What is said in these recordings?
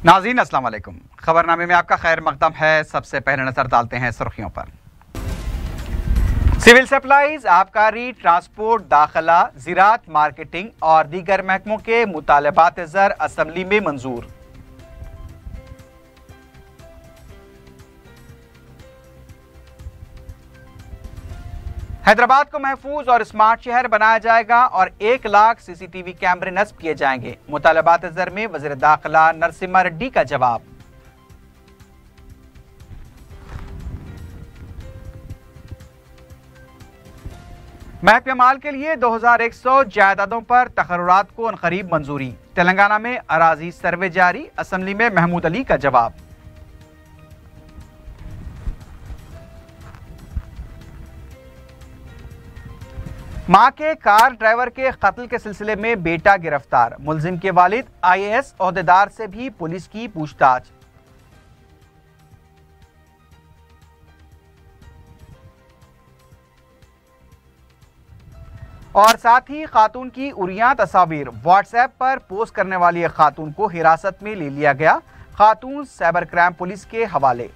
नाज़रीन अस्सलाम वालेकुम। खबरनामे में आपका खैर मकदम है। सबसे पहले नजर डालते हैं सुर्खियों पर। सिविल सप्लाईज, आबकारी, ट्रांसपोर्ट, दाखिला, ज़राअत, मार्केटिंग और दीगर महकमों के मुतालबात ज़र असम्बली में मंजूर। हैदराबाद को महफूज और स्मार्ट शहर बनाया जाएगा और 1 लाख CCTV कैमरे नस्ब किए जाएंगे। मुतालबात ज़र में वज़ीर दाखिला नरसिम्हा रेड्डी का जवाब। महकमे माल के लिए 2100 जायदादों पर तकर्रुरात को अनकरीब मंजूरी। तेलंगाना में अराजी सर्वे जारी। असम्बली में महमूद अली का जवाब। मां के कार ड्राइवर के कत्ल के सिलसिले में बेटा गिरफ्तार। मुलजिम के वालिद IAS ओहदेदार से भी पुलिस की पूछताछ। और साथ ही खातून की उरियां तस्वीर व्हाट्सएप पर पोस्ट करने वाली एक खातून को हिरासत में ले लिया गया। खातून साइबर क्राइम पुलिस के हवाले।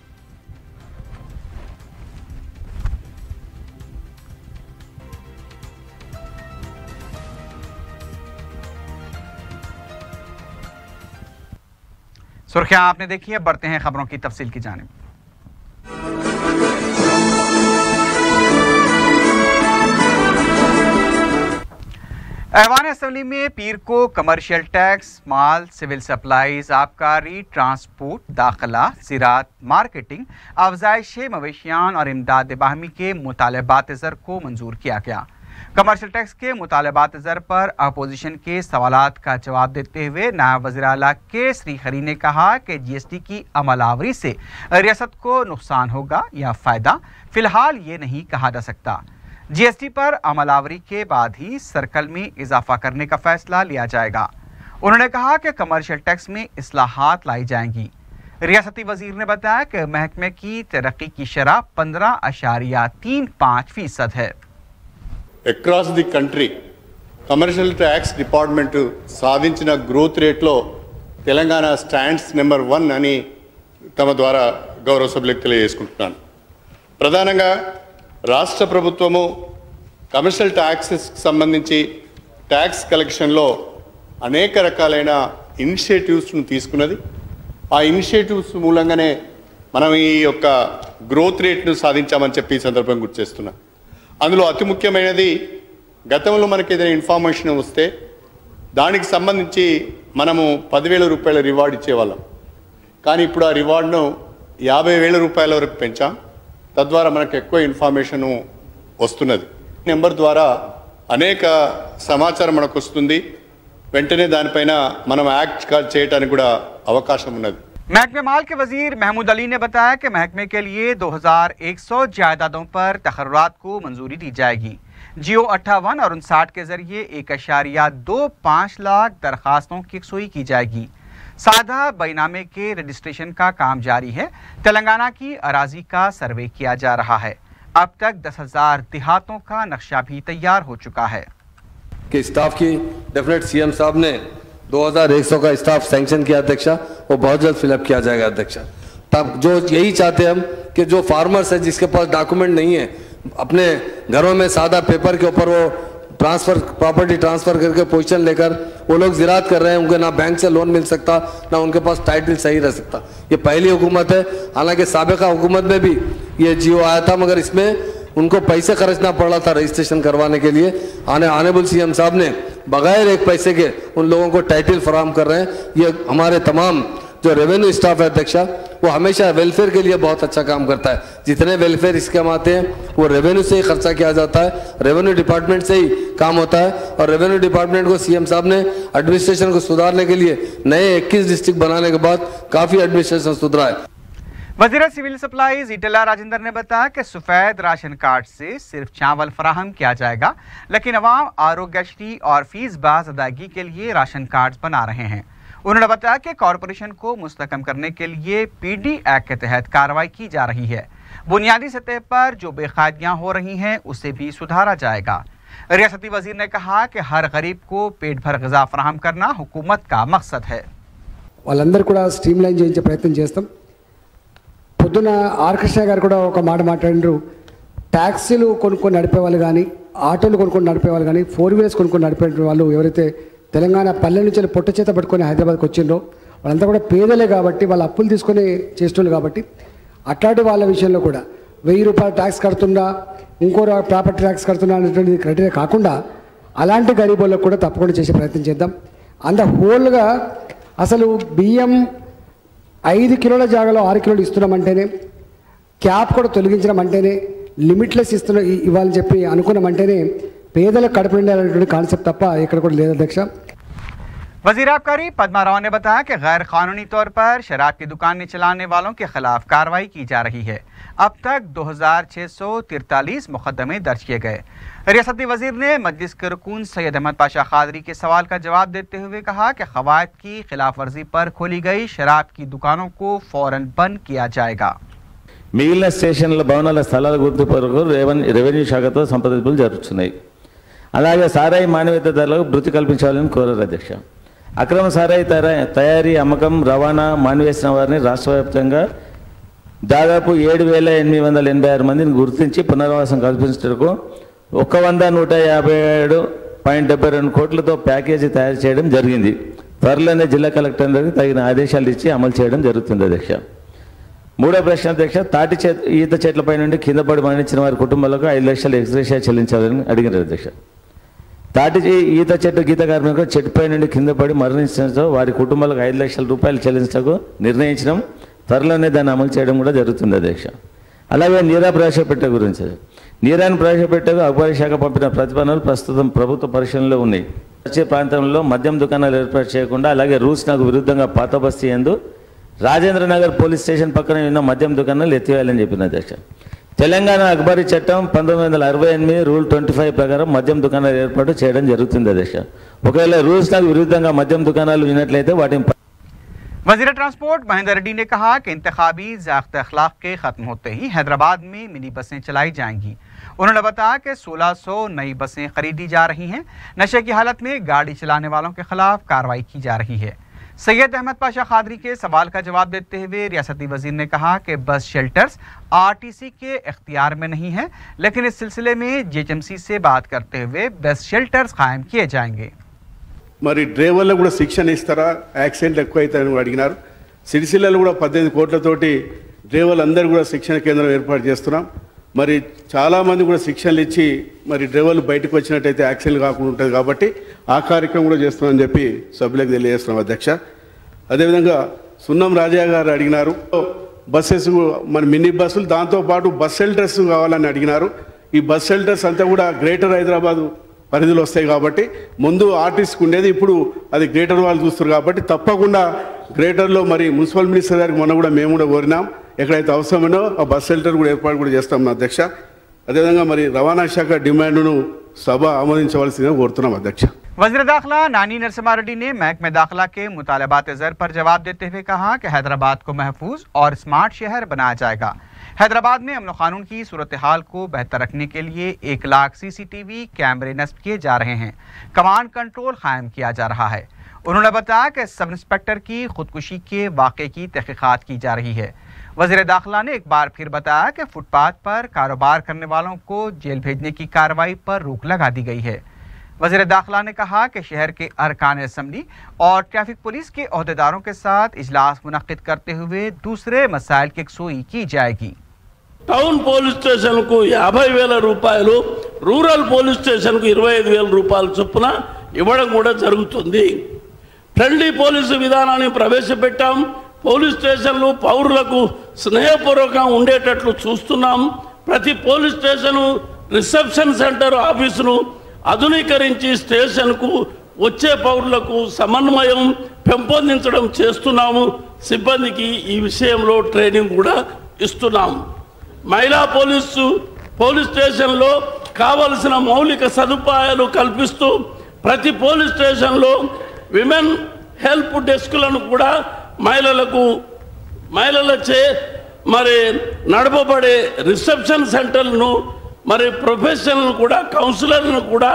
सुर्खियां आपने देखी है, बढ़ते हैं खबरों की तफसील की जानिब। ऐवान असम्बली में पीर को कमर्शियल टैक्स, माल, सिविल सप्लाईज, आबकारी, ट्रांसपोर्ट, दाखिला, ज़राअत, मार्केटिंग, अफजाइश मवेशियान और इमदाद बाहमी के मुतालबात ज़र को मंजूर किया गया। कमर्शियल टैक्स के मुतालबात ज़र पर अपोजिशन के सवालात का जवाब देते हुए नायब वज़ीर आला के श्रीहरी ने कहा कि GST की अमलावरी से रियासत को नुकसान होगा या फ़ायदा, फ़िलहाल ये नहीं कहा जा सकता। GST पर अमलावरी के बाद ही सर्कल में इजाफा करने का फैसला लिया जाएगा। उन्होंने कहा कि कमर्शियल टैक्स में इस्लाहात लाई जाएंगी। रियासती वज़ीर ने बताया कि महकमे की तरक्की की शरह 15.35% है। Across the country commercial tax department సాధించిన గ్రోత్ రేట్లో తెలంగాణ స్టాండ్స్ నెంబర్ 1 అని తమ ద్వారా గౌరవ సభ్యులకు తెలియజేసుకుంటున్నాను. ప్రధానంగా రాష్ట్ర ప్రభుత్వము కమర్షియల్ ట్యాక్సెస్కి సంబంధించి ట్యాక్స్ కలెక్షన్లో అనేక రకాలైన ఇనిషియేటివ్స్ను తీసుకున్నది. ఆ ఇనిషియేటివ్స్ మూలంగానే మనం ఈ యొక్క గ్రోత్ రేట్ను సాధించామని చెప్పి ఈ సందర్భంగా గుర్తు చేస్తున్నాం. అందులో అతి ముఖ్యమైనది గతంలో మనకి ఏదైనా ఇన్ఫర్మేషన్ వస్తే దానికి సంబంధించి మనము 10,000 రూపాయల రివార్డ్ ఇచ్చేవాళ్ళం. కానీ ఇప్పుడు ఆ రివార్డ్ను 50,000 రూపాయల వరకు పెంచాం. తద్వారా మనకు ఎక్కువ ఇన్ఫర్మేషన్ వస్తున్నది. నెంబర్ ద్వారా అనేక సమాచారం మనకు వస్తుంది. వెంటనే దానిపైన మనం యాక్ట్ చేయడానికి కూడా అవకాశం ఉన్నది. महकमे माल के वजीर महमूद अली ने बताया कि महकमे के लिए 2100 जायदादों पर तकर्रुरात को मंजूरी दी जाएगी। जियो 58 और 59 के जरिए 1.25 लाख दरखास्तों की यकसुई की जाएगी। सादा बैनामे के रजिस्ट्रेशन का काम जारी है। तेलंगाना की अराजी का सर्वे किया जा रहा है। अब तक 10,000 देहातों का नक्शा भी तैयार हो चुका है। कि स्टाफ की डेफिनेट CM साहब ने 2100 का स्टाफ सैंक्शन किया अध्यक्षा, वो बहुत जल्द फिलअप किया जाएगा अध्यक्षा। तब जो यही चाहते हम कि जो फार्मर्स है जिसके पास डॉक्यूमेंट नहीं है, अपने घरों में सादा पेपर के ऊपर वो प्रॉपर्टी ट्रांसफर करके पोजीशन लेकर वो लोग ज़राअत कर रहे हैं, उनको ना बैंक से लोन मिल सकता ना उनके पास टाइटल सही रह सकता। ये पहली हुकूमत है। हालांकि साबिका हुकूमत में भी ये जियो आया था, मगर इसमें उनको पैसे खर्चना पड़ रहा था रजिस्ट्रेशन करवाने के लिए। ऑनरेबल CM साहब ने बगैर एक पैसे के उन लोगों को टाइटल फराहम कर रहे हैं। ये हमारे तमाम जो रेवेन्यू स्टाफ है अध्यक्षा, वो हमेशा वेलफेयर के लिए बहुत अच्छा काम करता है। जितने वेलफेयर स्कीम आते हैं वो रेवेन्यू से ही खर्चा किया जाता है, रेवेन्यू डिपार्टमेंट से ही काम होता है। और रेवेन्यू डिपार्टमेंट को CM साहब ने एडमिनिस्ट्रेशन को सुधारने के लिए नए 21 डिस्ट्रिक्ट बनाने के बाद काफ़ी एडमिनिस्ट्रेशन सुधरा है। वज़ीर सिविल सप्लाईज ईटला राजेंद्र ने बताया कि सफ़ेद राशन कार्ड से सिर्फ चावल फराहम किया जाएगा, लेकिन अवाम आरोग्यश्री और फीस बाज अदायगी के लिए राशन कार्ड बना रहे हैं। उन्होंने बताया कि कॉरपोरेशन को मुस्तकम करने के लिए PD एक्ट के तहत कार्रवाई की जा रही है। बुनियादी सतह पर जो बेकायदियाँ हो रही हैं उसे भी सुधारा जाएगा। रियासती वजीर ने कहा कि हर गरीब को पेट भर ग़िज़ा फराहम करना हुकूमत का मकसद है। వాళ్ళందరూ కూడా స్ట్రీమ్ లైన్ చేయించే ప్రయత్నం చేస్తాం. పొద్దున ఆర్ కృష్ణ గారు కూడా ఒక మాట మాట్లాడినారు. ట్యాక్సీలు కొనుక్కొని నడిపేవాళ్ళు కానీ, ఆటోలు కొనుక్కొని నడిపేవాళ్ళు కానీ, 4 వీలర్స్ కొనుక్కొని నడిపే వాళ్ళు ఎవరైతే తెలంగాణ పల్లె నుంచి పొట్ట చేత పట్టుకొని హైదరాబాద్కి వచ్చిండ్రో వాళ్ళంతా కూడా పేదలే కాబట్టి, వాళ్ళు అప్పులు తీసుకొని చేసేవాళ్ళు కాబట్టి, అట్లాంటి వాళ్ళ విషయంలో కూడా 1000 రూపాయలు ట్యాక్స్ కడుతుందా, ఇంకో ప్రాపర్టీ ట్యాక్స్ కడుతున్నా అనేటువంటి క్రైటీరియా కాకుండా అలాంటి గరీబులకు కూడా తప్పకుండా చేసే ప్రయత్నం చేద్దాం. అంత హోల్గా అసలు బియ్యం 5 కిలోల జాగాలో 6 కిలోలు ఇస్తున్నామంటేనే, క్యాప్ కూడా తొలగించడం లిమిట్లెస్ ఇవ్వాలని చెప్పి అనుకున్నామంటేనే పేదలకు కడుపు నిండాలనేటువంటి కాన్సెప్ట్ తప్ప ఇక్కడ కూడా లేదు అధ్యక్ష. वजीर आबकारी पद्मा राव ने बताया कि गैर कानूनी तौर पर शराब की दुकानें चलाने वालों के खिलाफ कार्रवाई की जा रही है. अब तक 2643 मुकदमे दर्ज किए गए. रियासती वजीर ने मजलिस के रुकून सैयद अहमद पाशा खादरी के सवाल का जवाब देते हुए कहा कि क़वायद की खिलाफ वर्जी पर खोली गई शराब की दुकानों को फौरन बंद किया जाएगा. మిగిలిన స్టేషన్ల భవనాల స్థలాల గుర్తింపు కొరకు రెవెన్యూ శాఖతో సంప్రదింపులు జరుగుతున్నాయి. అలాగే సారాయి మానవీయత ధరలకు భృతి కల్పించాలని కోరారు అధ్యక్ష. అక్రమ సారాయి తయారీ, అమ్మకం, రవాణా మానివేసిన వారిని రాష్ట్ర వ్యాప్తంగా దాదాపు 7,886 మందిని గుర్తించి పునరావాసం కల్పించడానికి 100,157.72 కోట్లతో ప్యాకేజీ తయారు చేయడం జరిగింది. త్వరలోనే జిల్లా కలెక్టర్లకు తగిన ఆదేశాలు ఇచ్చి అమలు చేయడం జరుగుతుంది అధ్యక్ష. మూడో ప్రశ్న అధ్యక్ష, ఈత చెట్లపై నుండి కింద పడి మరణించిన వారి కుటుంబాలకు 5 లక్షల ఎక్స్గ్రేషియా చెల్లించాలని అడిగినారు అధ్యక్ష. ఈత చెట్టు గీత కార్మికులు చెట్టుపై నుండి కింద పడి మరణించడంతో వారి కుటుంబాలకు 5 లక్షల రూపాయలు చెల్లించడానికి నిర్ణయించడం, త్వరలోనే దాన్ని అమలు చేయడం కూడా జరుగుతుంది అధ్యక్ష. అలాగే నీరా ప్రవేశపెట్టే గురించి, నీరాన్ని ప్రవేశపెట్టకు అబకారీ శాఖ పంపిన ప్రతిపాదనలు ప్రస్తుతం ప్రభుత్వ పరిశీలనలో ఉన్నాయి. వచ్చే ప్రాంతంలో మద్యం దుకాణాలు ఏర్పాటు చేయకుండా, అలాగే రూల్స్ నాకు విరుద్ధంగా పాత బస్తీ యందు రాజేంద్ర నగర్ పోలీస్ స్టేషన్ పక్కన ఉన్న మద్యం దుకాణాలు ఎత్తివేయాలని చెప్పిన అధ్యక్ష. తెలంగాణ అబకారీ చట్టం 1968 రూల్ 25 ప్రకారం మద్యం దుకాణాలు ఏర్పాటు చేయడం జరుగుతుంది అధ్యక్ష. ఒకవేళ రూల్స్ నాకు విరుద్ధంగా మద్యం దుకాణాలు ఉన్నట్లయితే వాటిని. वज़ीर ट्रांसपोर्ट महेंद्र रेड्डी ने कहा कि इंतखाबी ज़ाब्ते अखलाक के ख़त्म होते ही हैदराबाद में मिनी बसें चलाई जाएंगी. उन्होंने बताया कि 1600 नई बसें खरीदी जा रही हैं. नशे की हालत में गाड़ी चलाने वालों के खिलाफ कार्रवाई की जा रही है. सैयद अहमद पाशा खादरी के सवाल का जवाब देते हुए रियासती वजीर ने कहा कि बस शेल्टर्स आरटीसी के इख्तियार में नहीं है, लेकिन इस सिलसिले में जीएचएमसी से बात करते हुए बस शेल्टर्स कायम किए जाएंगे. మరి డ్రైవర్లకు కూడా శిక్షణ ఇస్తారా, యాక్సిడెంట్లు ఎక్కువైతాయని అడిగినారు. సిరిసిల్లలో కూడా 18 కోట్లతోటి డ్రైవర్లు అందరూ కూడా శిక్షణ కేంద్రం ఏర్పాటు చేస్తున్నాం. మరి చాలామంది కూడా శిక్షణలు ఇచ్చి మరి డ్రైవర్లు బయటకు వచ్చినట్టయితే యాక్సిడెంట్ కాకుండా ఉంటుంది కాబట్టి ఆ కార్యక్రమం కూడా చేస్తున్నామని చెప్పి సభ్యులకు తెలియజేస్తున్నాం అధ్యక్ష. అదేవిధంగా సున్నం రాజా గారు అడిగినారు బస్సెస్, మన మినీ బస్సులు, దాంతోపాటు బస్ షెల్టర్స్ కావాలని అడిగినారు. ఈ బస్ షెల్టర్స్ అంతా కూడా గ్రేటర్ హైదరాబాద్ పరిధిలో వస్తాయి కాబట్టి, ముందు ఆర్టీసీకి ఉండేది, ఇప్పుడు అది గ్రేటర్ వాళ్ళు చూస్తారు కాబట్టి తప్పకుండా గ్రేటర్లో మరి మున్సిపల్ మినిస్టర్ గారికి మొన్న కూడా మేము కూడా కోరినాం, ఎక్కడైతే అవసరమో ఆ బస్ షెల్టర్ కూడా ఏర్పాటు కూడా చేస్తాం అధ్యక్ష. అదేవిధంగా మరి రవాణా శాఖ డిమాండ్ను సభ ఆమోదించవలసిందిగా కోరుతున్నాం అధ్యక్ష. वज़ीर दाखिला नानी नरसिम्हा रेड्डी ने महकमे दाखिला के मुतालबात ज़र पर जवाब देते हुए कहा कि हैदराबाद को महफूज और स्मार्ट शहर बनाया जाएगा. हैदराबाद में अमन कानून की सूरत हाल को बेहतर रखने के लिए 1 लाख CCTV कैमरे नस्ब किए जा रहे हैं. कमांड कंट्रोल कायम किया जा रहा है. उन्होंने बताया कि सब इंस्पेक्टर की खुदकुशी के वाक़े की तहकीकात की जा रही है. वज़ीर दाखिला ने एक बार फिर बताया कि फुटपाथ पर कारोबार करने वालों को जेल भेजने की कार्रवाई पर रोक लगा दी गई है. वज़ीर दाखिला ने कहा कि शहर के अरकान असेंबली और ट्रैफिक पुलिस के अहदेदारों के साथ इजलास मुनक्किद करते हुए दूसरे मसाइल की यकसुई की जाएगी. టౌన్ పోలీస్ స్టేషన్కు 50,000 రూపాయలు, రూరల్ పోలీస్ స్టేషన్కు 25,000 రూపాయల చొప్పున ఇవ్వడం కూడా జరుగుతుంది. ఫ్రెండ్లీ పోలీసు విధానాన్ని ప్రవేశపెట్టాం. పోలీస్ స్టేషన్లు పౌరులకు స్నేహపూర్వకంగా ఉండేటట్లు చూస్తున్నాం. ప్రతి పోలీస్ స్టేషను రిసెప్షన్ సెంటర్ ఆఫీసును ఆధునీకరించి స్టేషన్కు వచ్చే పౌరులకు సమన్వయం పెంపొందించడం చేస్తున్నాము. సిబ్బందికి ఈ విషయంలో ట్రైనింగ్ కూడా ఇస్తున్నాము. మహిళా పోలీస్ స్టేషన్లో కావలసిన మౌలిక సదుపాయాలు కల్పిస్తూ ప్రతి పోలీస్ స్టేషన్లో విమెన్ హెల్ప్ డెస్క్లను కూడా మహిళలచే మరి నడపబడే రిసెప్షన్ సెంటర్లను, మరి ప్రొఫెషనల్ కూడా, కౌన్సిలర్లను కూడా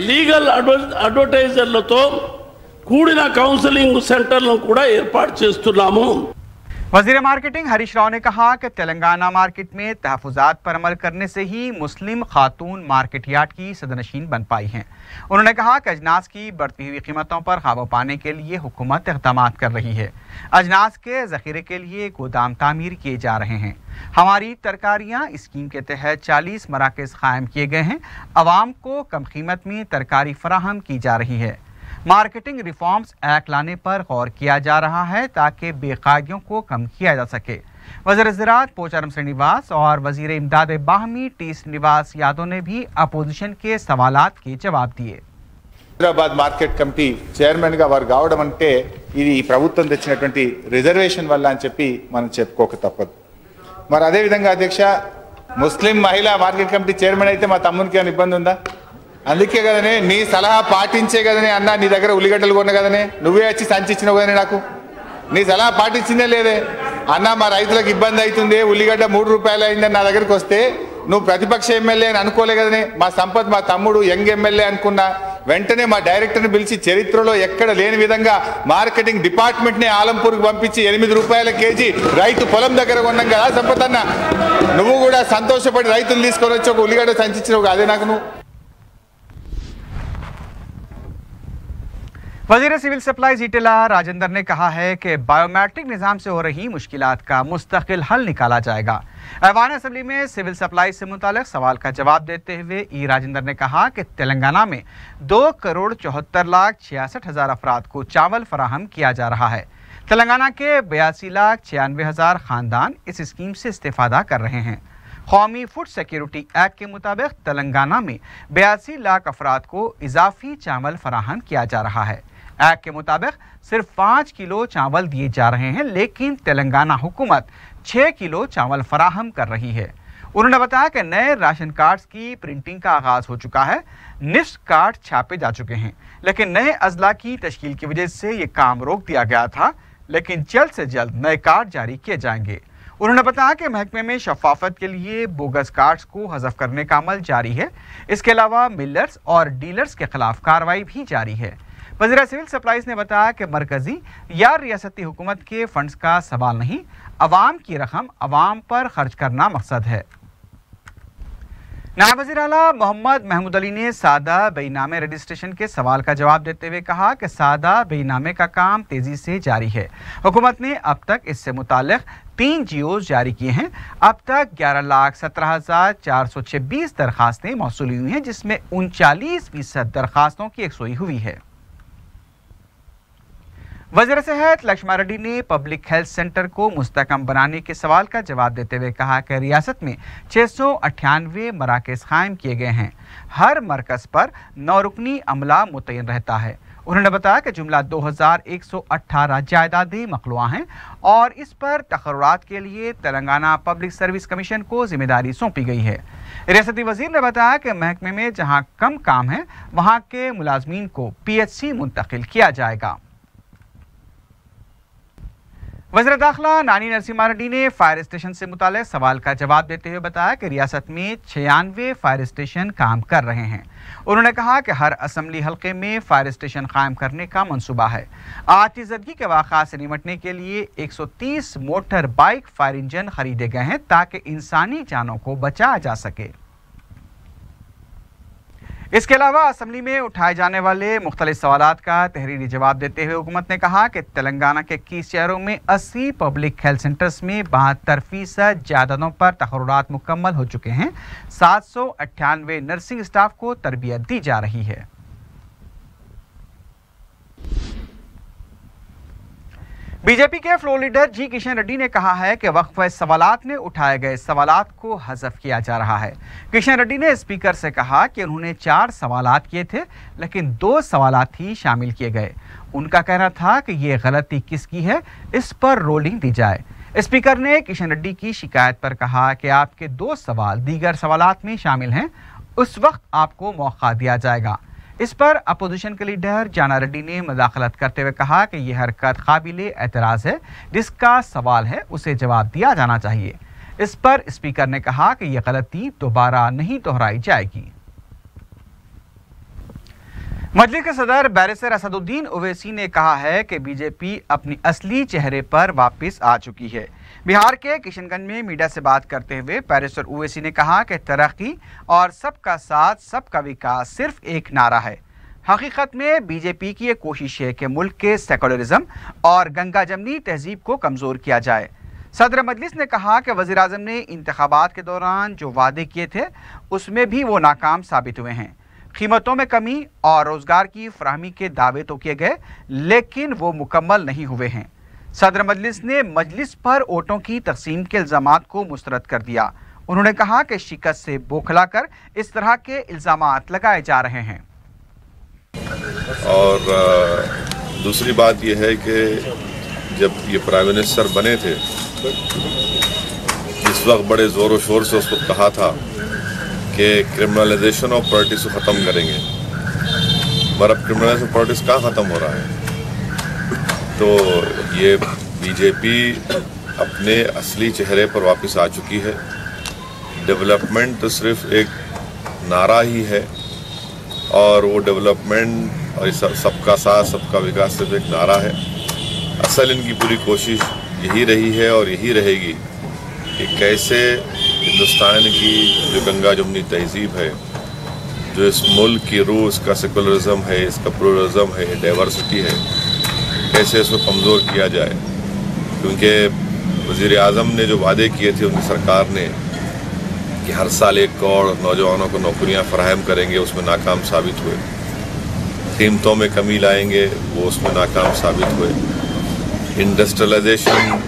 లీగల్ అడ్వైజర్లతో కూడిన కౌన్సిలింగ్ సెంటర్లను కూడా ఏర్పాటు చేస్తున్నాము. वजीर मार्केटिंग हरीश राव ने कहा कि तेलंगाना मार्केट में तहफुजात पर अमल करने से ही मुस्लिम खातून मार्केट यार्ड की सदनशीन बन पाई हैं। उन्होंने कहा कि अजनास की बढ़ती हुई कीमतों पर काबू पाने के लिए हुकूमत इक़दाम कर रही है। अजनास के ज़ख़ीरे के लिए गोदाम तामीर किए जा रहे हैं। हमारी तरकारियाँ स्कीम के तहत 40 मराकज़ कायम किए गए हैं। आवाम को कम कीमत में तरकारी फराहम की जा रही है। मार्केटिंग रिफॉर्म्स एक्ट लाने पर गौर किया जा रहा है ताकि बेकायदियों को कम किया जा सके। वज़ीर ज़राअत पोचारम श्रीनिवास और वज़ीर इमदाद बाहमी टी श्रीनिवास यादव ने भी अपोजिशन के सवालात के जवाब दिए। హైదరాబాద్ మార్కెట్ కమిటీ చైర్మన్గా వారు కావడం అంటే ఇది ఈ ప్రభుత్వం తెచ్చినటువంటి రిజర్వేషన్ వల్ల అని చెప్పి మనం చెప్పుకోక తప్పదు. మరి అదేవిధంగా అధ్యక్ష, ముస్లిం మహిళా మార్కెట్ కమిటీ చైర్మన్ అయితే మా తమ్మునికి ఏమైనా ఇబ్బంది ఉందా? అందుకే కదనే నీ సలహా పాటించే కదనే అన్న, నీ దగ్గర ఉల్లిగడ్డలు కొన్న కదనే, నువ్వే వచ్చి సంచిచ్చినావు కదనే, నాకు నీ సలహా పాటించిందే లేదే అన్న. మా రైతులకు ఇబ్బంది అవుతుంది, ఉల్లిగడ్డ 3 రూపాయలు అయిందని నా దగ్గరికి వస్తే నువ్వు ప్రతిపక్ష ఎమ్మెల్యే అని అనుకోలే కదనే. మా సంపత్ మా తమ్ముడు యంగ్ ఎమ్మెల్యే అనుకున్నా. వెంటనే మా డైరెక్టర్ని పిలిచి చరిత్రలో ఎక్కడ లేని విధంగా మార్కెటింగ్ డిపార్ట్మెంట్ని ఆలంపూర్కి పంపించి 8 రూపాయల కేజీ రైతు పొలం దగ్గర కొన్నాం కదా సంపత్ అన్న. నువ్వు కూడా సంతోషపడి రైతులు తీసుకొని వచ్చి ఒక ఉల్లిగడ్డ సంచిచ్చినావు అదే నాకు నువ్వు. वज़ीर सिविल सप्लाईज ईटेला राजेंद्र ने कहा है कि बायोमेट्रिक निज़ाम से हो रही मुश्किलात का मुस्तकिल हल निकाला जाएगा। ऐवान असम्बली में सिविल सप्लाईज से मुतालिक सवाल का जवाब देते हुए ई राजेंद्र ने कहा कि तेलंगाना में 2,74,66,000 अफराद को चावल फराहम किया जा रहा है। तेलंगाना के 82,96,000 ख़ानदान इस स्कीम से इस्तेफादा कर रहे हैं। कौमी फूड सिक्योरिटी एक्ट के मुताबिक तेलंगाना में 82 लाख अफराद को इजाफी चावल फराहम किया जा रहा है। एक्ट के मुताबिक सिर्फ 5 किलो चावल दिए जा रहे हैं, लेकिन तेलंगाना हुकूमत 6 किलो चावल फराहम कर रही है। उन्होंने बताया कि नए राशन कार्ड्स की प्रिंटिंग का आगाज हो चुका है। निफ्ट कार्ड छापे जा चुके हैं, लेकिन नए अजला की तश्कील की वजह से ये काम रोक दिया गया था, लेकिन जल्द से जल्द नए कार्ड जारी किए जाएंगे। उन्होंने बताया कि महकमे में शफाफत के लिए बोगस कार्ड्स को हज़फ करने का अमल जारी है। इसके अलावा मिलर्स और डीलर्स के खिलाफ कार्रवाई भी जारी है। वज़ीर सिविल सप्लाईज ने बताया कि मरकजी या रियासती हुकूमत के फंड्स का सवाल नहीं, अवाम की रकम अवाम पर खर्च करना मकसद है। नायब वज़ीर आला मोहम्मद महमूद अली ने सादा बेईनामे रजिस्ट्रेशन के सवाल का जवाब देते हुए कहा कि सादा बेईनामे का काम तेज़ी से जारी है। हुकूमत ने अब तक इससे मुताल्लिक़ 3 GOs जारी किए हैं। अब तक 11,17,426 दरखास्तें मौसूल हुई हैं, जिसमें 39% दरखास्तों की यकसुई हुई है। वज़ीर सेहत लक्ष्मण रेड्डी ने पब्लिक हेल्थ सेंटर को मुस्तहकम बनाने के सवाल का जवाब देते हुए कहा कि रियासत में 698 मराकज़ कायम किए गए हैं। हर मरकज़ पर 9 रुकनी अमला मुतय्यन रहता है। उन्होंने बताया कि जुमला 2118 जायदादें मखलूआ हैं और इस पर तकर्रुरात के लिए तेलंगाना पब्लिक सर्विस कमीशन को जिम्मेदारी सौंपी गई है। रियासती वज़ीर ने बताया कि महकमे में जहां कम काम है वहां के मुलाजमीन को PHC मुंतकिल किया जाएगा। वज़ीर दाखिला नानी नरसिम्हा रेड्डी ने फायर स्टेशन से मुताल्लिक़ सवाल का जवाब देते हुए बताया कि रियासत में 96 फायर स्टेशन काम कर रहे हैं। उन्होंने कहा कि हर असम्बली हल्के में फायर स्टेशन कायम करने का मंसूबा है। आतिश ज़दगी के वाक़ात से निपटने के लिए 130 मोटर बाइक फायर इंजन खरीदे गए हैं ताकि इंसानी जानों को बचाया जा सके। इसके अलावा असम्बली में उठाए जाने वाले मुख्तलिफ सवालात का तहरीरी जवाब देते हुए हुकूमत ने कहा कि तेलंगाना के 21 शहरों में 80 पब्लिक हेल्थ सेंटर्स में 72% जायदादों पर तकर्रुरात मुकम्मल हो चुके हैं। 798 नर्सिंग स्टाफ को तरबियत दी जा रही है। बीजेपी के फ्लोर लीडर जी किशन रेड्डी ने कहा है कि वक्फ़े सवालात में उठाए गए सवालात को हज़फ किया जा रहा है। किशन रेड्डी ने स्पीकर से कहा कि उन्होंने 4 सवालात किए थे, लेकिन 2 सवालात ही शामिल किए गए। उनका कहना था कि ये गलती किसकी है, इस पर रोलिंग दी जाए। स्पीकर ने किशन रेड्डी की शिकायत पर कहा कि आपके 2 सवाल दीगर सवालात में शामिल हैं, उस वक्त आपको मौका दिया जाएगा। इस पर अपोजिशन के लीडर जाना रेड्डी ने मुदाखलत करते हुए कहा कि यह हरकत काबिले एतराज़ है, जिसका सवाल है उसे जवाब दिया जाना चाहिए। इस पर स्पीकर ने कहा कि यह गलती दोबारा नहीं दोहराई जाएगी। मजलिस के सदर बैरिस्टर असदुद्दीन ओवैसी ने कहा है कि बीजेपी अपनी असली चेहरे पर वापस आ चुकी है। बिहार के किशनगंज में मीडिया से बात करते हुए बैरिस्टर ओवैसी ने कहा कि तरक्की और सबका साथ सबका विकास सिर्फ एक नारा है। हकीकत में बीजेपी की ये कोशिश है कि मुल्क के सेकुलरिज्म और गंगा जमनी तहजीब को कमज़ोर किया जाए। सदर मजलिस ने कहा कि वज़ीर आज़म ने इंतखाबात के दौरान जो वादे किए थे उसमें भी वो नाकाम साबित हुए हैं। कीमतों में कमी और रोज़गार की फराहमी के दावे तो किए गए लेकिन वो मुकम्मल नहीं हुए हैं। सदर मजलिस ने मजलिस पर वोटों की तकसीम के इल्ज़ामात को मुस्तरद कर दिया। उन्होंने कहा कि शिकस्त से बौखला कर इस तरह के इल्ज़ामात लगाए जा रहे हैं। और दूसरी बात यह है कि जब ये प्राइम मिनिस्टर बने थे इस वक्त बड़े ज़ोर शोर से उस वक्त कहा था कि क्रिमिनलाइजेशन ऑफ पॉलिटिक्स को ख़त्म करेंगे, पर अब क्रिमिनलाइजेशन ऑफ पॉलिटिक्स कहाँ ख़त्म हो रहा है। तो ये बीजेपी अपने असली चेहरे पर वापस आ चुकी है। डेवलपमेंट तो सिर्फ एक नारा ही है और वो डेवलपमेंट और सबका साथ सबका विकास सिर्फ एक नारा है। असल इनकी पूरी कोशिश यही रही है और यही रहेगी कि कैसे हिंदुस्तान की जो गंगा जमुनी तहजीब है, जो इस मुल्क की रूह, इसका सेकुलरिज्म है, इसका प्लुरलिज्म है, डाइवर्सिटी है, कैसे इसको कमज़ोर किया जाए। क्योंकि वज़ीर आज़म ने जो वादे किए थे उनकी सरकार ने कि हर साल 1 करोड़ नौजवानों को नौकरियां फराहम करेंगे, उसमें नाकाम साबित हुए। कीमतों में कमी लाएंगे, वो उसमें नाकाम साबित हुए। इंडस्ट्रियलाइजेशन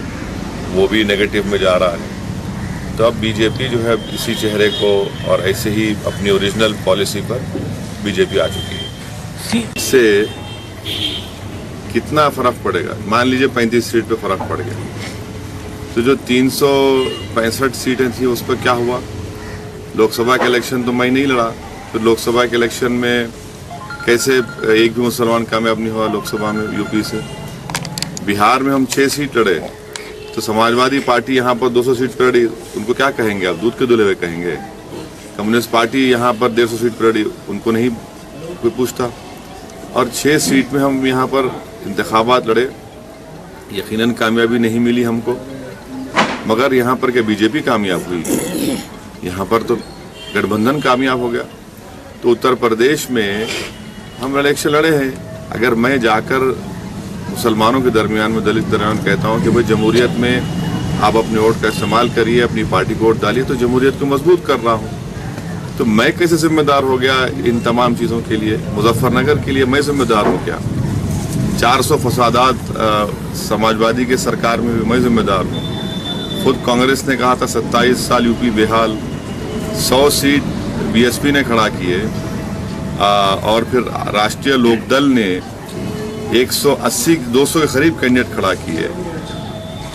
वो भी नेगेटिव में जा रहा है। तो अब बीजेपी जो है इसी चेहरे को और ऐसे ही अपनी ओरिजिनल पॉलिसी पर बीजेपी आ चुकी है। इससे कितना फ़र्क पड़ेगा? मान लीजिए 35 सीट पे फ़र्क पड़ गया, तो जो 365 सीटें थी उस पर क्या हुआ? लोकसभा के इलेक्शन तो मैं नहीं लड़ा, तो लोकसभा के इलेक्शन में कैसे एक भी मुसलमान कामयाब नहीं हुआ लोकसभा में यूपी से। बिहार में हम 6 सीट लड़े, तो समाजवादी पार्टी यहाँ पर 200 सीट पर लड़ी, उनको क्या कहेंगे? आप दूध के दुले हुए कहेंगे। कम्युनिस्ट पार्टी यहाँ पर 150 सीट पर लड़ी, उनको नहीं कोई पूछता। और 6 सीट में हम यहाँ पर इंतखाबात लड़े, यकीनन कामयाबी नहीं मिली हमको, मगर यहाँ पर क्या बीजेपी कामयाब हुई? यहाँ पर तो गठबंधन कामयाब हो गया। तो उत्तर प्रदेश में हम इलेक्शन लड़े हैं। अगर मैं जाकर मुसलमानों के दरमियान में, दलित दरमियान कहता हूँ कि भाई जमहूरियत में आप अपने वोट का इस्तेमाल करिए, अपनी पार्टी को वोट डालिए, तो जमहूरियत को मजबूत कर रहा हूँ। तो मैं कैसे जिम्मेदार हो गया इन तमाम चीज़ों के लिए? मुजफ्फरनगर के लिए मैं जिम्मेदार हूँ क्या? 400 फसादात समाजवादी के सरकार में भी मैं जिम्मेदार हूँ। खुद कांग्रेस ने कहा था 27 साल यूपी बेहाल, 100 सीट बीएसपी ने खड़ा किए, और फिर राष्ट्रीय लोकदल ने 180-200 के करीब कैंडिडेट खड़ा किए।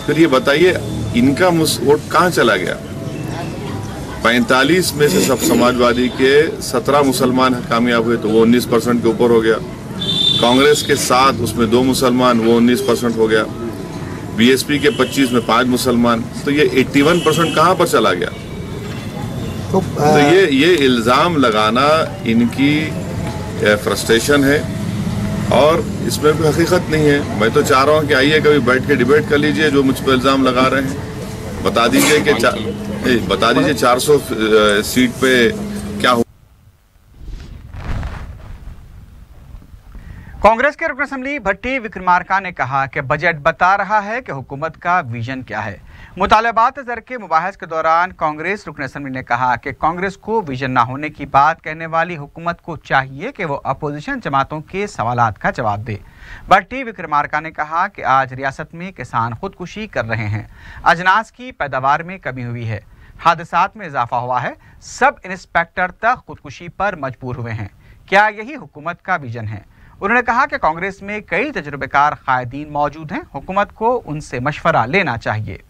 फिर ये बताइए इनका वोट कहाँ चला गया? 45 में से सब समाजवादी के 17 मुसलमान कामयाब हुए, तो वो 19% के ऊपर हो गया। कांग्रेस के 7 उसमें 2 मुसलमान, वो 19% हो गया। बीएसपी के 25 में 5 मुसलमान, तो ये 81% कहाँ पर चला गया? तो ये इल्ज़ाम लगाना इनकी फ्रस्ट्रेशन है और इसमें कोई हकीकत नहीं है। मैं तो चाह रहा हूँ कि आइए कभी बैठ के डिबेट कर लीजिए, जो मुझ पर इल्ज़ाम लगा रहे हैं बता दीजिए कि बता दीजिए 400 सीट पे क्या हो। कांग्रेस के रुकन असेंबली भट्टी विक्रमार्का ने कहा कि बजट बता रहा है कि हुकूमत का विजन क्या है। मुतालबात ज़र के मुबाहस के दौरान कांग्रेस रुकन असेंबली ने कहा कि कांग्रेस को विजन ना होने की बात कहने वाली हुकूमत को चाहिए कि वो अपोजिशन जमातों के सवालात का जवाब दे। भट्टी विक्रमार्का ने कहा कि आज रियासत में किसान खुदकुशी कर रहे हैं, अजनास की पैदावार में कमी हुई है, हादसात में इजाफा हुआ है, सब इंस्पेक्टर तक खुदकुशी पर मजबूर हुए हैं। क्या यही हुकूमत का विजन है? उन्होंने कहा कि कांग्रेस में कई तजुर्बेकार कायदीन मौजूद हैं, हुकूमत को उनसे मशवरा लेना चाहिए।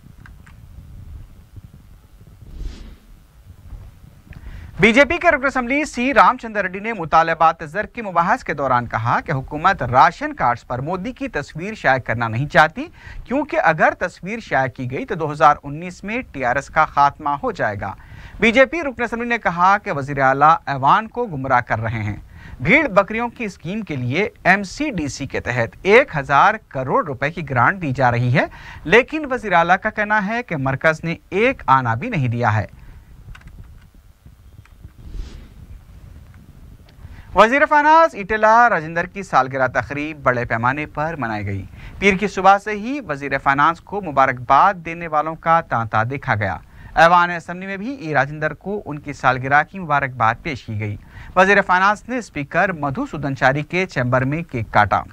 बीजेपी के रुकन असेंबली सी रामचंद्र रेड्डी ने मुतालबात ज़र के मुबाहस के दौरान कहा कि हुकूमत राशन कार्ड्स पर मोदी की तस्वीर शाया करना नहीं चाहती, क्योंकि अगर तस्वीर शाया की गई तो 2019 में टीआरएस का खात्मा हो जाएगा। बीजेपी रुकन असेंबली ने कहा कि वज़ीर आला ऐवान को गुमराह कर रहे हैं। भीड़ बकरियों की स्कीम के लिए MCDC के तहत 1000 करोड़ रुपए की ग्रांट दी जा रही है, लेकिन वज़ीर आला का कहना है कि मरकज ने एक आना भी नहीं दिया है। वज़ीर फाइनेंस ईटेला राजेंद्र की सालगिरह तकरीब बड़े पैमाने पर मनाई गई। पीर की सुबह से ही वज़ीर फाइनेंस को मुबारकबाद देने वालों का तांता देखा गया। ऐवान असम्बली में भी ई राजेंद्र को उनकी सालगिरह की मुबारकबाद पेश की गई। वज़ीर फाइनेंस ने स्पीकर मधुसूदन चारी के चैम्बर में केक काटा।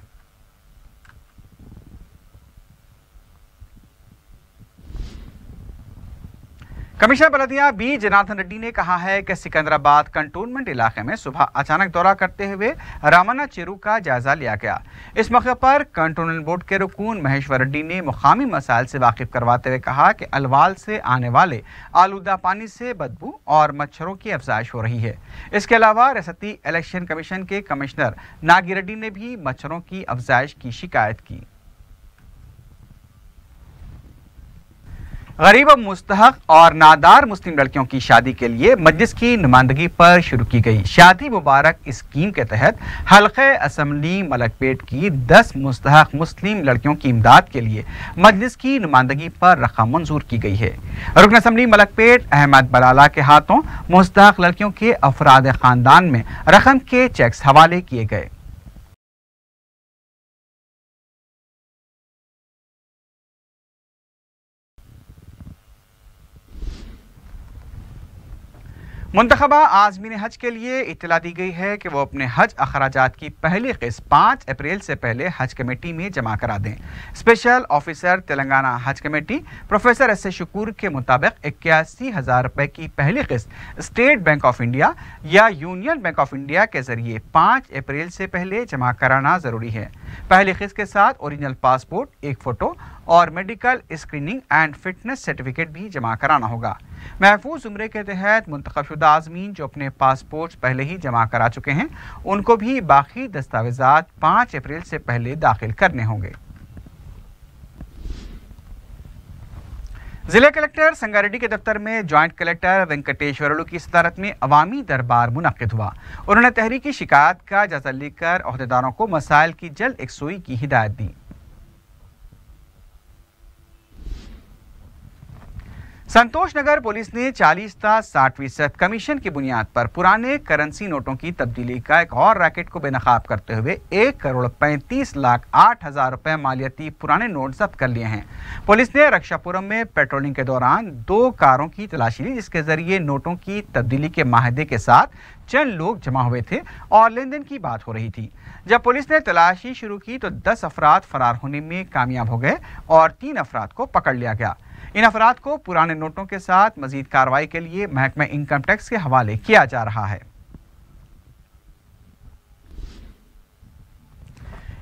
कमिश्नर बलदिया बी जनार्दन रेड्डी ने कहा है कि सिकंदराबाद कंटोनमेंट इलाके में सुबह अचानक दौरा करते हुए रामन्ना चेरू का जायजा लिया गया। इस मौके पर कंटोनमेंट बोर्ड के रुकून महेश्वर रेड्डी ने मुकामी मसाइल से वाकिफ करवाते हुए कहा कि अलवाल से आने वाले आलूदा पानी से बदबू और मच्छरों की अफजाइश हो रही है। इसके अलावा रियासती इलेक्शन कमीशन के कमिश्नर नागी रेड्डी ने भी मच्छरों की अफजाइश की शिकायत की। गरीब मुस्तहक और नादार मुस्लिम लड़कियों की शादी के लिए मजलिस की नुमाइंदगी पर शुरू की गई शादी मुबारक स्कीम के तहत हल्के असम्बली मलकपेट की 10 मुस्तहक मुस्लिम लड़कियों की इमदाद के लिए मजलिस की नुमाइंदगी पर रकम मंजूर की गई है। रुकन असम्बली मलकपेट अहमद बलाला के हाथों मुस्तहक लड़कियों के अफराद खानदान में रकम के चेक्स हवाले किए गए। मुंतखबा आज़मीन हज के लिए इत्तला दी गई है कि वो अपने हज अखराजात की पहली किस्त 5 अप्रैल से पहले हज कमेटी में जमा करा दें। Special officer Telangana Haj committee professor S A Shakoor के मुताबिक 81,000 रुपए की पहली किस्त स्टेट बैंक ऑफ इंडिया या यूनियन बैंक ऑफ इंडिया के जरिए 5 अप्रैल से पहले जमा कराना जरूरी है। पहली किस्त के साथ ओरिजिनल पासपोर्ट, एक फोटो और medical screening and fitness certificate भी जमा कराना होगा। महफूज उम्रे के तहत मुंतखब शुदा आज़मीन जो अपने पासपोर्ट पहले ही जमा करा चुके हैं, उनको भी बाकी दस्तावेजात 5 अप्रैल से पहले दाखिल करने होंगे। जिला कलेक्टर संगारेड्डी के दफ्तर में ज्वाइंट कलेक्टर वेंकटेश्वरलू की सदारत में अवामी दरबार मुनक्किद हुआ। उन्होंने तहरीकी शिकायत का जायजा लेकर अहदेदारों को मसाइल की जल्द यकसुई की हिदायत दी। संतोष नगर पुलिस ने 40-60% कमीशन की बुनियाद पर पुराने करेंसी नोटों की तब्दीली का एक और रैकेट को बेनकाब करते हुए 1,35,08,000 रुपए मालियती पुराने नोट जब्त कर लिए हैं। पुलिस ने रक्षापुरम में पेट्रोलिंग के दौरान 2 कारों की तलाशी ली, जिसके जरिए नोटों की तब्दीली के माहदे के साथ चंद लोग जमा हुए थे और लेन देन की बात हो रही थी। जब पुलिस ने तलाशी शुरू की तो 10 अफराद फरार होने में कामयाब हो गए और 3 अफराद को पकड़ लिया गया। इन अफराद को पुराने नोटों के साथ मजीद कार्रवाई के लिए महकमा इनकम टैक्स के हवाले किया जा रहा है।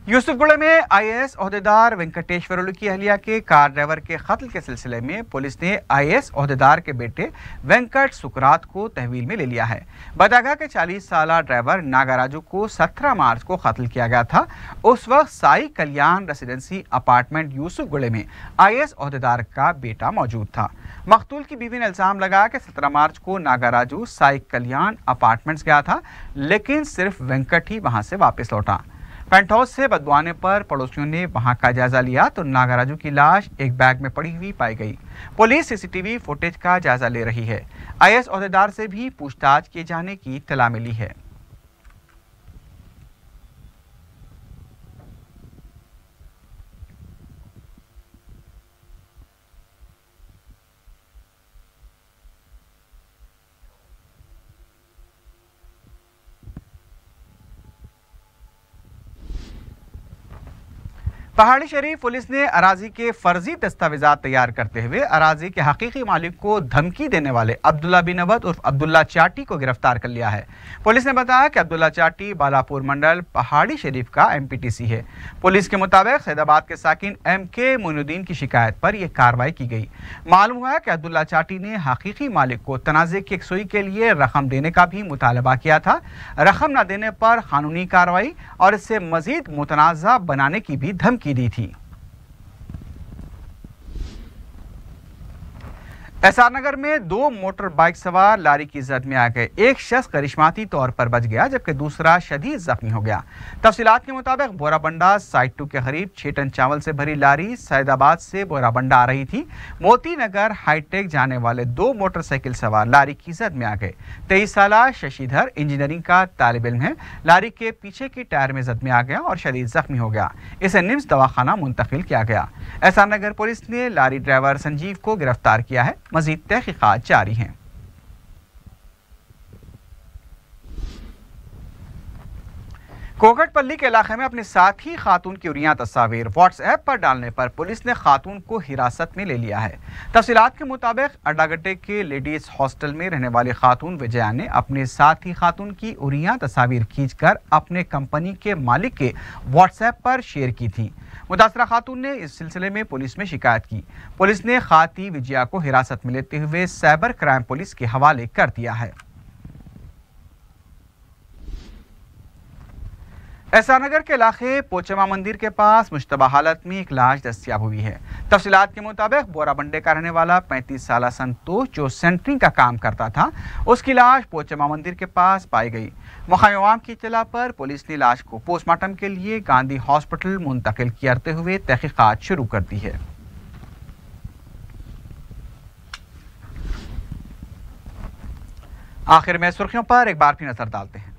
यूसुफगुड़े में IAS ओहदेदार वेंकटेश्वरलू की अहलिया के कार ड्राइवर के कत्ल के सिलसिले में पुलिस ने IAS ओहदेदार के बेटे वेंकट सुकरात को तहवील में ले लिया है। बताया कि 40 साला ड्राइवर नागाराजू को 17 मार्च को कत्ल किया गया था। उस वक्त साई कल्याण रेसिडेंसी अपार्टमेंट यूसुफगुड़े में IAS ओहदेदार का बेटा मौजूद था। मकतूल की बीवी ने इल्जाम लगाया कि 17 मार्च को नागाराजू साई कल्याण अपार्टमेंट्स गया था, लेकिन सिर्फ वेंकट ही वहां से वापस लौटा। पेंट हाउस से बदबू आने पर पड़ोसियों ने वहां का जायजा लिया तो नागाराजू की लाश एक बैग में पड़ी हुई पाई गई। पुलिस CCTV फुटेज का जायजा ले रही है। IAS ओहदेदार से भी पूछताछ किए जाने की इत्तला मिली है। पहाड़ी शरीफ पुलिस ने अराजी के फर्जी दस्तावेजात तैयार करते हुए अराजी के हकीकी मालिक को धमकी देने वाले अब्दुल्ला बिन अवध उर्फ अब्दुल्ला चाटी को गिरफ्तार कर लिया है। पुलिस ने बताया कि अब्दुल्ला चाटी बालापुर मंडल पहाड़ी शरीफ का MPTC है। पुलिस के मुताबिक सैदाबाद के साकिन MK मोइनुद्दीन की शिकायत पर यह कार्रवाई की गई। मालूम हुआ कि अब्दुल्ला चाटी ने हकीकी मालिक को तनाज़े की यकसुई के लिए रकम देने का भी मुतालबा किया था। रकम न देने पर कानूनी कार्रवाई और इससे मजीद मुतनाज़ा बनाने की भी धमकी दी थी। एसआर नगर में 2 मोटर बाइक सवार लारी की जद में आ गए। एक शख्स करिश्माती तौर पर बच गया जबकि दूसरा शदीद जख्मी हो गया। तफसीलात के मुताबिक बोराबंडा साइट 2 के करीब 6 टन चावल से भरी लारी सैदाबाद से बोराबंडा आ रही थी। मोती नगर हाईटेक जाने वाले 2 मोटरसाइकिल सवार लारी की जद में आ गए। 23 साला शशिधर इंजीनियरिंग का तालिब इल्म है। लारी के पीछे की टायर में जद में आ गया और शदीद जख्मी हो गया। इसे निम्स दवाखाना मुंतकिल किया गया। एसआर नगर पुलिस ने लारी ड्राइवर संजीव को गिरफ्तार किया है। मजीद तहकीकात जारी हैं। कोकटपल्ली के इलाके में अपने साथी खातून की उरियां तस्वीर व्हाट्सएप पर डालने पर पुलिस ने खातून को हिरासत में ले लिया है। तफसीलात के मुताबिक अड्डागड्डे के लेडीज हॉस्टल में रहने वाली खातून विजया ने अपने साथी खातून की उरियां तस्वीर खींचकर अपने कंपनी के मालिक के व्हाट्सएप पर शेयर की थी। मुतासरा खातून ने इस सिलसिले में पुलिस में शिकायत की। पुलिस ने खाती विजया को हिरासत में लेते हुए साइबर क्राइम पुलिस के हवाले कर दिया है। एसआर नगर के इलाके पोचमा मंदिर के पास मुश्तबा हालत में एक लाश दस्तियाब हुई है। तफसीलात के मुताबिक बोराबंडे का रहने वाला 35 साला संतोष जो सेंटरिंग का काम करता था, उसकी लाश पोचमा मंदिर के पास पाई गई। मकामी अवाम की इत्तला पर पुलिस ने लाश को पोस्टमार्टम के लिए गांधी हॉस्पिटल मुंतकिल करते हुए तहकीकात शुरू कर दी है। आखिर में सुर्खियों पर एक बार फिर नजर डालते हैं।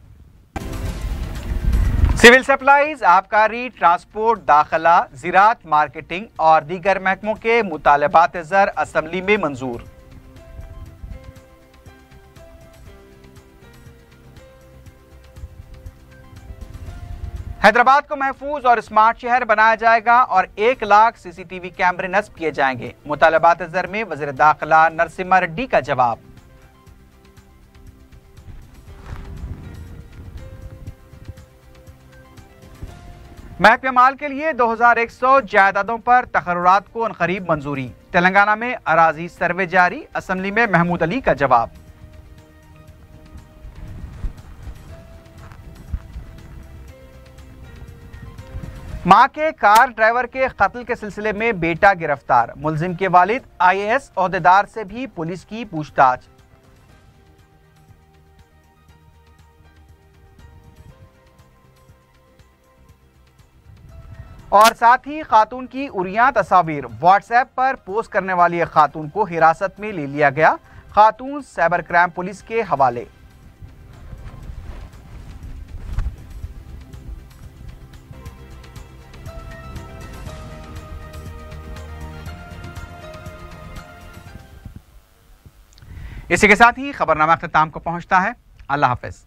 सिविल सप्लाईज, आबकारी, ट्रांसपोर्ट, दाखिला, ज़राअत, मार्केटिंग और दीगर महकमों के मुतालबात ज़र असम्बली में मंजूर। हैदराबाद को महफूज और स्मार्ट शहर बनाया जाएगा और 1 लाख CCTV कैमरे नस्ब किए जाएंगे। मुतालबात ज़र में वज़ीर दाखिला नरसिम्हा रेड्डी का जवाब। महकमे माल के लिए 2100 जायदादों पर तकर्रुरात को अनकरीब मंजूरी। तेलंगाना में अराजी सर्वे जारी। असम्बली में महमूद अली का जवाब। मां के कार ड्राइवर के कत्ल के सिलसिले में बेटा गिरफ्तार। मुलजिम के वालिद IAS ओहदेदार से भी पुलिस की पूछताछ। और साथ ही खातून की उरियां तस्वीर व्हाट्सएप पर पोस्ट करने वाली एक खातून को हिरासत में ले लिया गया। खातून साइबर क्राइम पुलिस के हवाले। इसी के साथ ही खबरनामा अख्ताम को पहुंचता है। अल्लाह हाफिज।